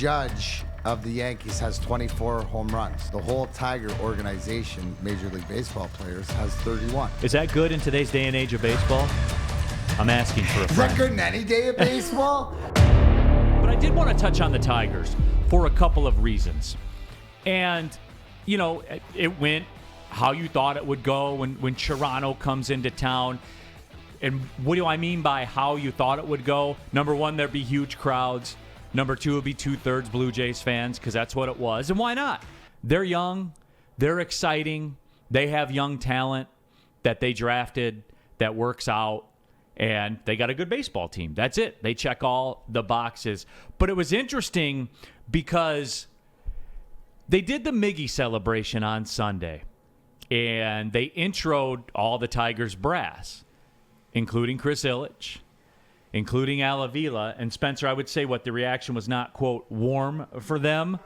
Judge of the Yankees has 24 home runs. The whole Tiger organization, Major League Baseball players, has 31. Is that good in today's day and age of baseball? I'm asking for a friend. Is that good in any day of baseball? But I did want to touch on the Tigers for a couple of reasons. And, you know, it went how you thought it would go when Toronto comes into town. And what do I mean by how you thought it would go? Number one, there'd be huge crowds. Number two, would be 2/3 Blue Jays fans, because that's what it was. And why not? They're young. They're exciting. They have young talent that they drafted that works out. And they got a good baseball team. That's it. They check all the boxes. But it was interesting because they did the Miggy celebration on Sunday. And they introed all the Tigers brass, including Chris Ilitch, including Avila. And Spencer, I would say the reaction was not, quote, warm for them.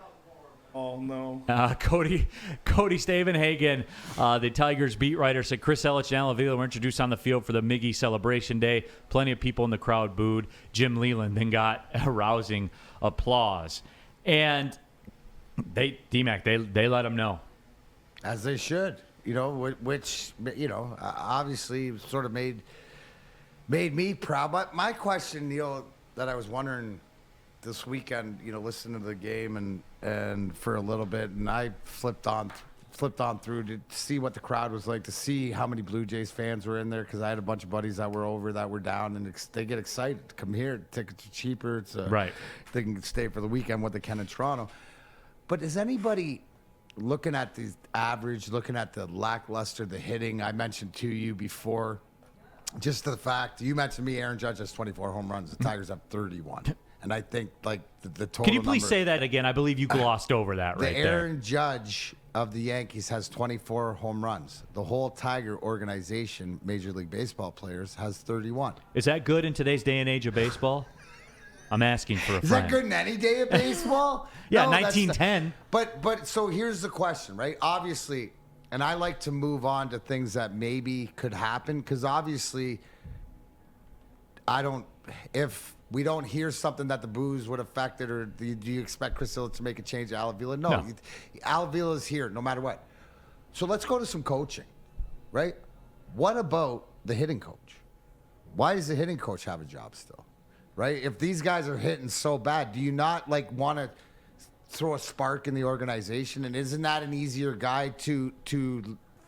Oh, no. Cody Stavenhagen, the Tigers beat writer, said Chris Ilitch and Avila were introduced on the field for the Miggy celebration day. Plenty of people in the crowd booed. Jim Leland then got a rousing applause. And they let them know. As they should. You know, which, you know, obviously sort of made me proud. But my question, Neil, that I was wondering this weekend, you know, listening to the game and for a little bit, and I flipped on through to see what the crowd was like, to see how many Blue Jays fans were in there, because I had a bunch of buddies that were over that were down, and they get excited to come here. Tickets are cheaper. Right. They can stay for the weekend what they can in Toronto. But is anybody looking at the average, looking at the lackluster, the hitting I mentioned to you before, just the fact, you mentioned me, Aaron Judge has 24 home runs. The Tigers have 31. And I think, like, the total Can you please number, say that again? I believe you glossed over that right the there. Aaron Judge of the Yankees has 24 home runs. The whole Tiger organization, Major League Baseball players, has 31. Is that good in today's day and age of baseball? I'm asking for a Is friend. that good in any day of baseball? Yeah, No, that's 1910. But so here's the question, right? Obviously, and I like to move on to things that maybe could happen, because obviously if we don't hear something that the booze would affect it, or do you expect Chris Ilitch to make a change to Avila? No. Avila is here no matter what. So let's go to some coaching, right? What about the hitting coach? Why does the hitting coach have a job still, right? If these guys are hitting so bad, do you not want to throw a spark in the organization? And isn't that an easier guy to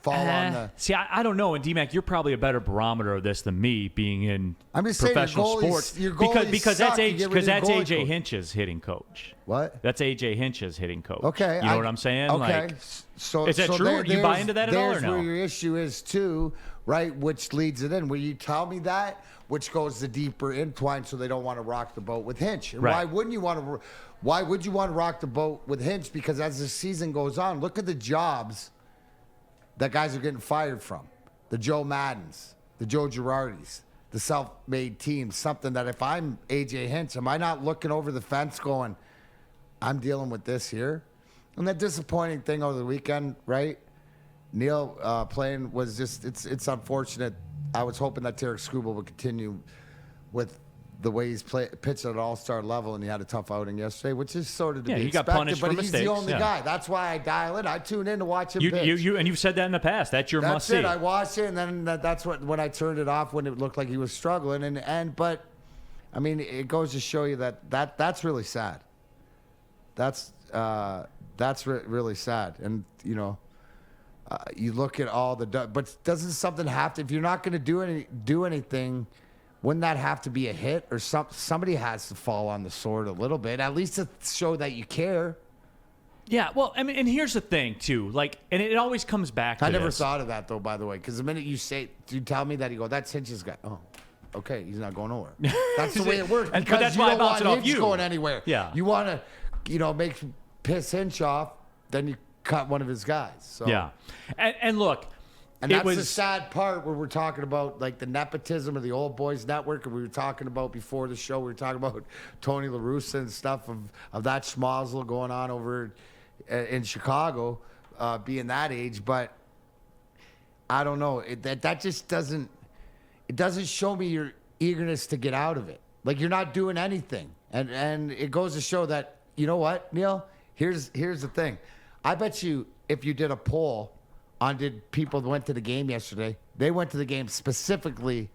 fall on the... See, I don't know. And D-Mac, you're probably a better barometer of this than me, being in I'm just professional saying, sports. your goalies Because suck. that's A.J. Hinch's hitting coach. What? That's A.J. Hinch's hitting coach. Okay. You know what I'm saying? Okay. Like, is that true? You buy into that at all or no? There's where your issue is too, right? Which leads it in. Will you tell me that? Which goes the deeper entwine, so they don't want to rock the boat with Hinch. And right. Why would you want to rock the boat with Hinch? Because as the season goes on, look at the jobs that guys are getting fired from. The Joe Maddens, the Joe Girardis, the self-made teams. Something that if I'm A.J. Hinch, am I not looking over the fence going, I'm dealing with this here? And that disappointing thing over the weekend, right? Neil playing was just, it's unfortunate. I was hoping that Tarek Skubal would continue with the way he's pitched at an all-star level, and he had a tough outing yesterday, which is sort of to be he expected. got punished but for he's mistakes. the only guy. That's why I dial in. I tune in to watch him pitch. And you've said that in the past. That's your must-see. That's it. I watched it, and then that's when I turned it off when it looked like he was struggling. But I mean, it goes to show you that's really sad. That's really sad. And you know, you look at all but doesn't something have to? If you're not going to do anything, wouldn't that have to be a hit, or somebody has to fall on the sword a little bit, at least to show that you care? Yeah, well, I mean, and here's the thing too, like, and it always comes back to I never this. thought of that though, by the way, because the minute you tell me that, you go, that's Hinch's guy. Oh, okay, he's not going nowhere. That's the way it works. But Because that's you why I don't bounce want it off Hinch you. going anywhere. Yeah. You want to, piss Hinch off, then you cut one of his guys. So. Yeah, and look. And that's the sad part where we're talking about like the nepotism of the Old Boys Network, and we were talking about before the show, we were talking about Tony La Russa and stuff of that schmozzle going on over in Chicago, being that age. But I don't know, that just doesn't show me your eagerness to get out of it. Like you're not doing anything, and it goes to show that you know what, Neil? Here's the thing. I bet you if you did a poll on did people went to the game yesterday, they went to the game specifically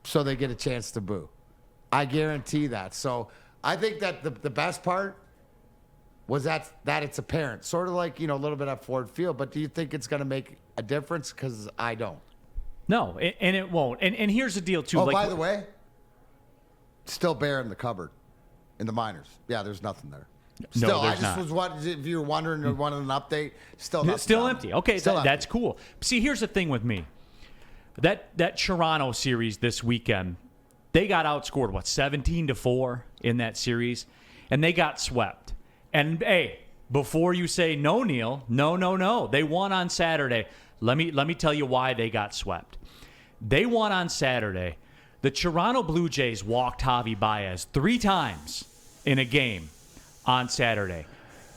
so they get a chance to boo. I guarantee that. So I think that the best part was that it's apparent, sort of like, a little bit at Ford Field. But do you think it's going to make a difference? Because I don't. No, and it won't. And here's the deal, too. Oh, by the way, still bare in the cupboard in the minors. Yeah, there's nothing there. Still, no, I just was wondering if you were wondering or wanted an update. Still nothing. Still empty. Okay, Still that's cool. See, here's the thing with me. That Toronto series this weekend, they got outscored, 17-4 in that series, and they got swept. And, hey, before you say no, Neil, no. They won on Saturday. Let me tell you why they got swept. They won on Saturday. The Toronto Blue Jays walked Javy Baez 3 times in a game on Saturday.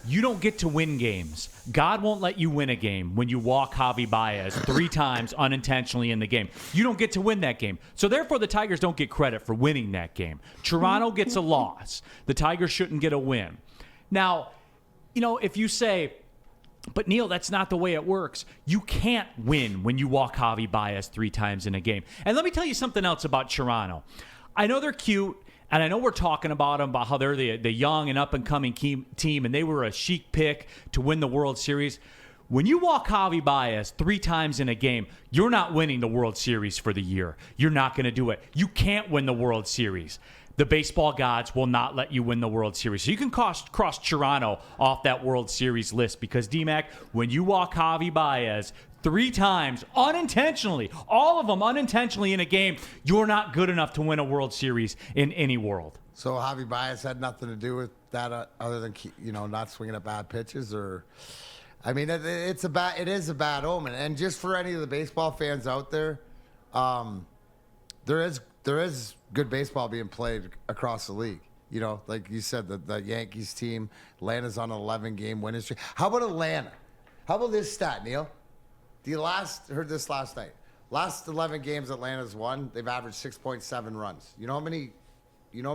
You don't get to win games. God won't let you win a game when you walk Javy Baez 3 times unintentionally in the game. You don't get to win that game. So therefore, the Tigers don't get credit for winning that game. Toronto gets a loss. The Tigers shouldn't get a win. Now, if you say, but Neil, that's not the way it works. You can't win when you walk Javy Baez 3 times in a game. And let me tell you something else about Toronto. I know they're cute. And I know we're talking about them, about how they're the young and up-and-coming team, and they were a chic pick to win the World Series. When you walk Javy Baez 3 times in a game, you're not winning the World Series for the year. You're not going to do it. You can't win the World Series. The baseball gods will not let you win the World Series. So you can cross Toronto off that World Series list because, D-Mac, when you walk Javy Baez 3 times unintentionally, all of them unintentionally in a game, you're not good enough to win a World Series in any world. So Javy Baez had nothing to do with that other than, not swinging at bad pitches? Or, I mean, it is a bad omen. And just for any of the baseball fans out there, there is good baseball being played across the league. Like you said, the Yankees team, Atlanta's on an 11-game winning streak. How about Atlanta? How about this stat, Neil? Heard this last night. Last 11 games Atlanta's won, they've averaged 6.7 runs. You know how many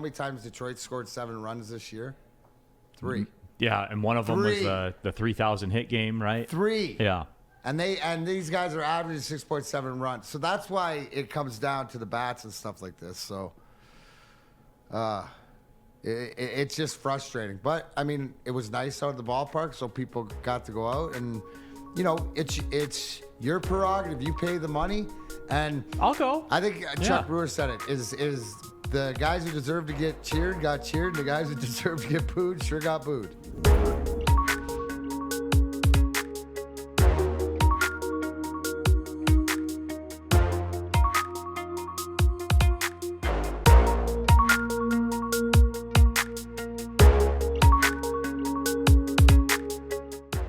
times Detroit scored 7 runs this year? 3. Yeah, and one of them was the 3,000 hit game, right? 3. Yeah. And these guys are averaging 6.7 runs. So that's why it comes down to the bats and stuff like this. So it's just frustrating. But, I mean, it was nice out of the ballpark, so people got to go out. And, it's your prerogative. You pay the money. And I'll go. I think Chuck Brewer said it, is the guys who deserve to get cheered got cheered, and the guys who deserve to get booed sure got booed.